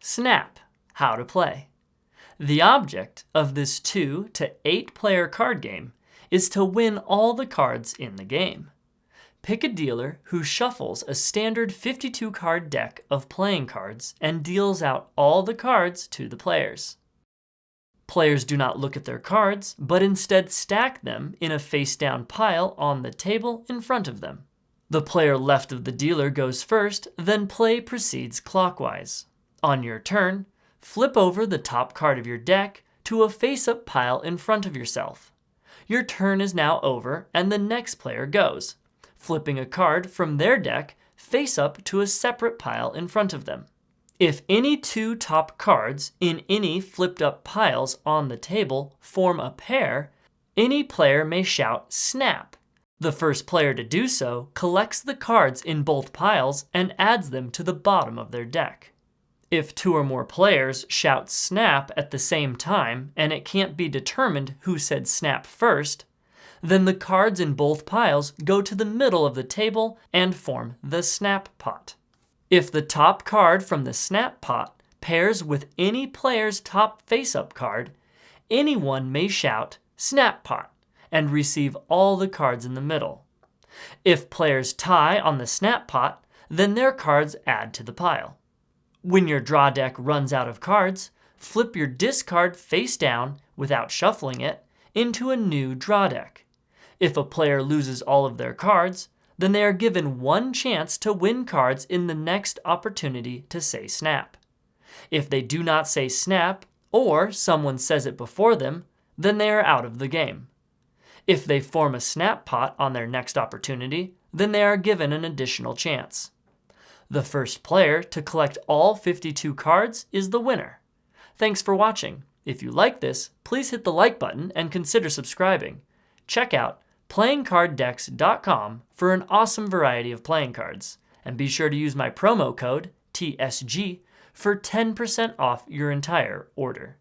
Snap, how to play. The object of this 2 to 8 player card game is to win all the cards in the game. Pick a dealer who shuffles a standard 52 card deck of playing cards and deals out all the cards to the players. Players do not look at their cards, but instead stack them in a face-down pile on the table in front of them. The player left of the dealer goes first, then play proceeds clockwise. On your turn, flip over the top card of your deck to a face-up pile in front of yourself. Your turn is now over, and the next player goes, flipping a card from their deck face up to a separate pile in front of them. If any 2 top cards in any flipped up piles on the table form a pair, any player may shout snap. The first player to do so collects the cards in both piles and adds them to the bottom of their deck. If 2 or more players shout snap at the same time and it can't be determined who said snap first, then the cards in both piles go to the middle of the table and form the snap pot. If the top card from the snap pot pairs with any player's top face-up card, anyone may shout snap pot and receive all the cards in the middle. If players tie on the snap pot, then their cards add to the pile. When your draw deck runs out of cards, flip your discard face down without shuffling it into a new draw deck. If a player loses all of their cards, then they are given 1 chance to win cards in the next opportunity to say snap. If they do not say snap, or someone says it before them, then they are out of the game. If they form a snap pot on their next opportunity, then they are given an additional chance. The first player to collect all 52 cards is the winner. Thanks for watching. If you like this, please hit the like button and consider subscribing. Check out playingcarddecks.com for an awesome variety of playing cards. And be sure to use my promo code, TSG, for 10% off your entire order.